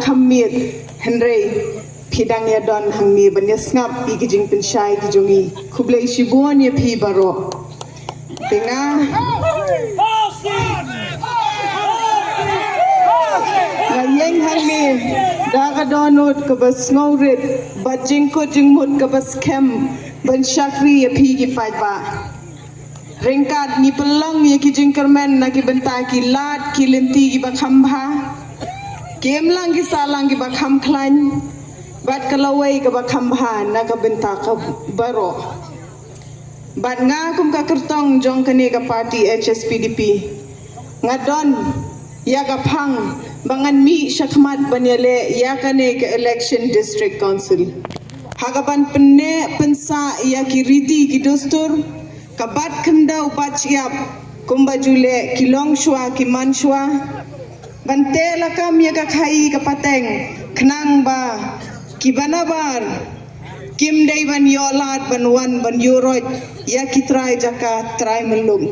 kamit Henry pidang ya don hangmi banya ngap igi jing pensyai gijongi kublai shibuan ya pi baro tengah ngayeng hangmi daga donut ke bas ngaurit bajing ko jingmut ke bas kem ban syakri ya pi gi ba ringkat ni pelong ya ki jingkermen na ki benta ki lat ki lenti ki bakhambha kem lang ki salang ki bakham klan bat kalawai ka bakhambha na ka benta ka baro bat nga kum ka kertong jong kane ka party HSPDP ngadon ya ka phang bangan mi syakmat banyale ya kane ka election district council hagaban penne pensa ya ki riti ki dostur kabat kendau baciap kumba jule kilong shua kiman shua bante lakam ya kakai kapateng kenang ba kibanabar kim dai ban yolat ban wan ban yuroj ya kitrai jaka trai melung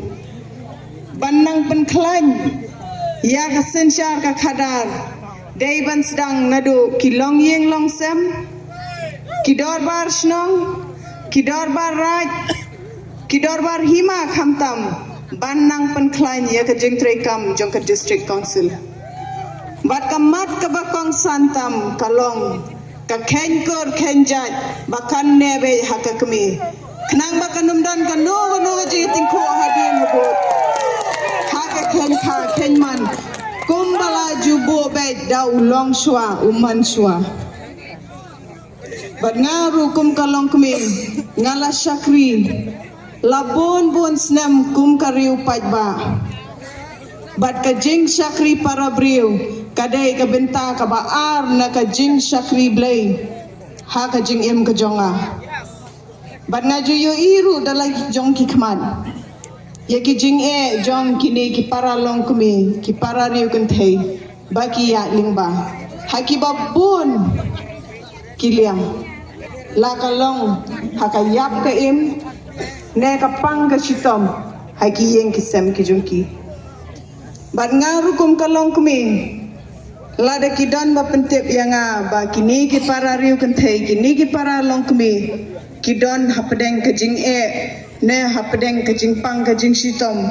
banang penklan ya kasensyar ka khadar dai ban sedang nadu kilong yeng long sem kidor bar snong kidor bar raj kidor bar hima khamtam banang penklan ya ke jengtrekam jong ke district council bat kamat ke bakong santam kalong ka kenkor kenjat bakan nebe hakakmi kenang bakanum dan kanu ji tingko hadin habot hakaken ka kenman kumbala jubo be dau long shwa uman shwa bat ngaru kum kalong kmi ngala syakri labon bon snem kum kariu pajba bat ka jing syakri para briu kadai ka benta ka baar na ka jing syakri blay ha ka jing em ka jonga bat ngaju yo iru dalai jong ki khman ye ki jing e jong kini ki para long kumi ki para riu kan thei baki ya lingba ha ki babun kiliam la ka long ha ka yap ka em ne ka pang ka sitom hai ki yeng ki sem ki jungki bat ngaru kum kalong kumi lada ki don ba pentep yanga ba kini ki para riu kan thei kini ki para long kumi ki don hapdeng ka jing e ne hapdeng ka jing pang ka jing sitom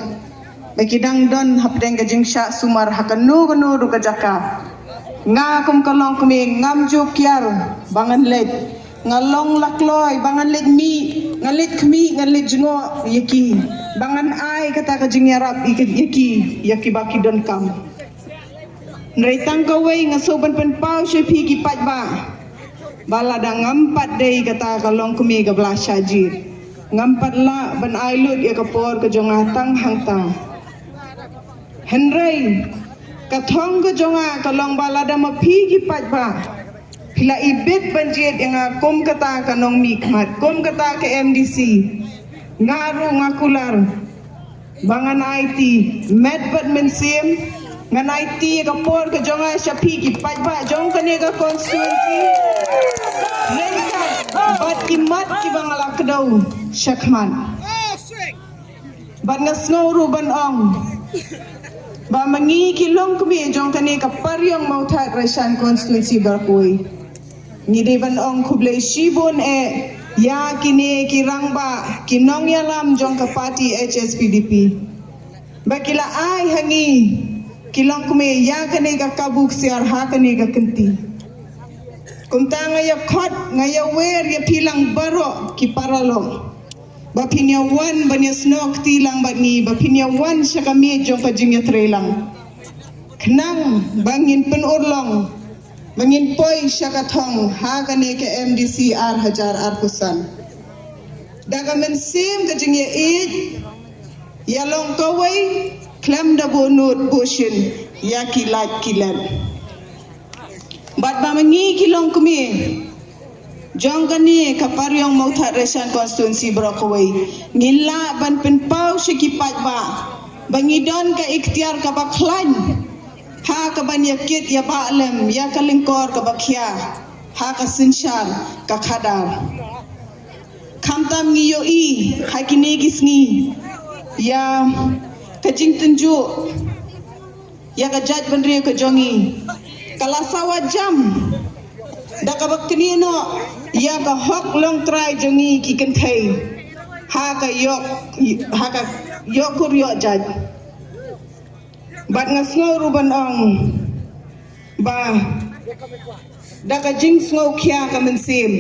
ba ki dang don hapdeng ka jing sha sumar hakanu kanu ru ka jaka nga kum kalong kumi ngam ju kyar bangan let ngalong lakloi bangan let mi ngalit kmi ngalit jingo yaki bangan ai kata ka jing yarap yaki baki don kam nreitang ka wei ngasoban pen pau shepi ki pajba bala da ngampat dei kata ka long kmi ka bla shajir ngampat la ban ai lut ya ka por ka jonga tang hangta henrei ka thong ka jonga ka long bala da ma phi ki pajba hila ibet banjit yang kom kata kanong mikmat kom kata ke MDC ngaru ngakular bangan IT medbat mensim ngan IT ka por ka jonga syapi ki pajba jong kane ka constituency lengkat bat kimat ki bangala kedau syakman bat ngasnguru ban ong ba mangi kilong kumi jong kane ka paryong mautat resan constituency barkui ngidi ban ong kublai shibon e ya kini kirangba kinong yalam jong ka party HSPDP bakila ai hangi kilong kume ya kani ka kabuk siar ha kani ka kenti kumta ngaya khot ngaya wer ya pilang baro ki paralong bapinya wan banya snok tilang batni bapinya wan syakami jong ka jingya trelang kenang bangin penurlong bangin poi syakathong ha kani ke MDC ar hajar ar kusan daga men sim ka jingya it yalong kawai klem da bonut boshin ya kilat kilan bat ba mangi kilong kumi jong kani kaparyong mauthat resan constituency brokawai ngila ban penpau sikipat ba bangidon ka ikhtiar ka baklan ha ka ban yakit ya ba'lem ya kalingkor ka bakhya ha ka sinshar ka khadar khamtam ngiyo i hakini gisngi ya kajing tunjuk ya kajat bandri ke jongi kalasawa jam dakabak kanino ya ka hok long try jongi kiken kai ha ka yok kuryo jaj bat ngasngo ruban ong ba daka jing sngo kya ka mensim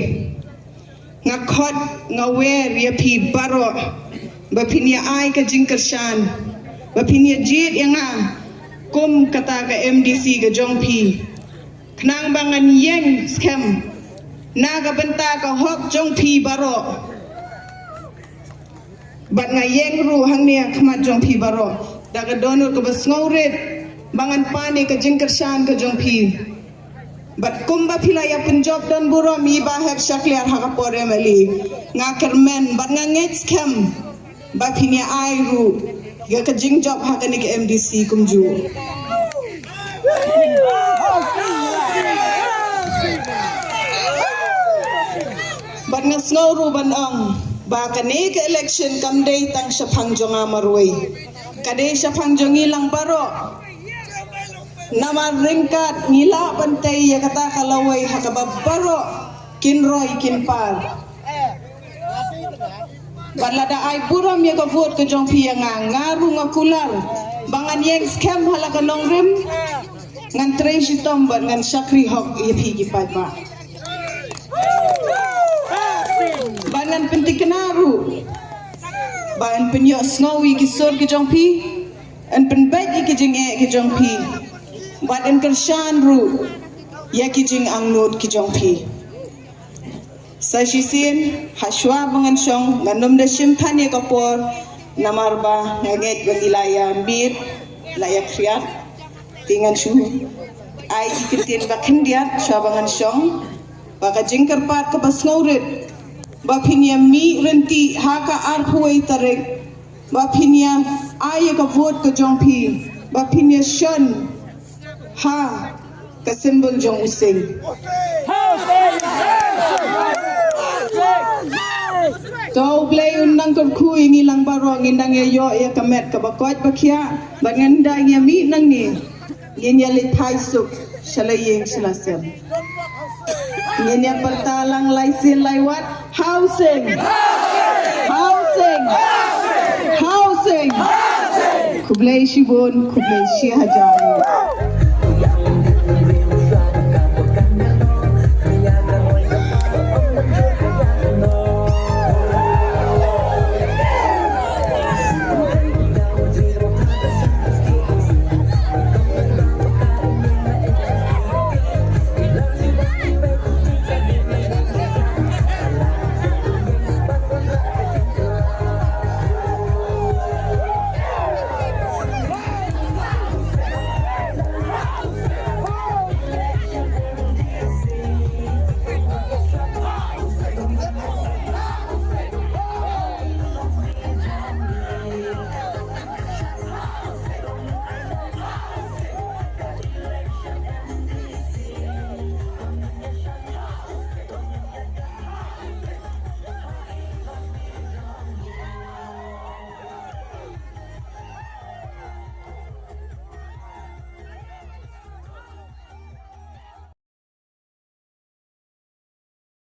ngakot ngawer ya pi baro ba pinya ai ka jing kershan ba pinya jit yang kum kata ka MDC ka jongpi knang bangan yeng scam naga benta ka hok jongpi baro bat nga yeng ru hang nia khamat jongpi baro daga donor ka bas ngauret bangan pani ka jing kershan ka jongpi bat kumba pilaya penjob don buro mi ba hek shakliar ha ka pore mali nga kermen bat nga ngets scam ba pinya ai ru ga ka jing job ha ka ni ka MDC kumju bat nga snowru ban ong ba ka ni ka election kam day tang syapang jonga marway kadai syapang jongi lang baro nama ringkat nila pantai ya kata kalaway ha ka baro kinroy kinpar balada ay buram ya ka vote ka jong piya ngaru nga kular bangan yeng scam hala ka longrim ngan treshi tomba ngan shakri hok ya pigi pa banan pentikenaru ban penyo snowy ki sor ki jong pi an pen bait ki jing e ki jong pi bat en kershan ru ya ki jing ang not ki jong pi sa shisin haswa bangan syong nganom da shimpan ya kapor namarba ngaget bandilaya bir laya kriat tingan shu ai ikitin bakhendiat syabangan syong baka jingkar pat ka basngaurit bapinya mi renti haka arpuai tarek bapinya ay ka vote ka jongpi bapinya shon ha ka symbol jong using kau play unang kurku ini lang barong indang yo ya kamet ka bakot bakya banganda ya mi nang ni ngenya lipai suk shalayeng shalasem ngenya pertalang laisin laiwat housing kublai shibon kublai shi hajar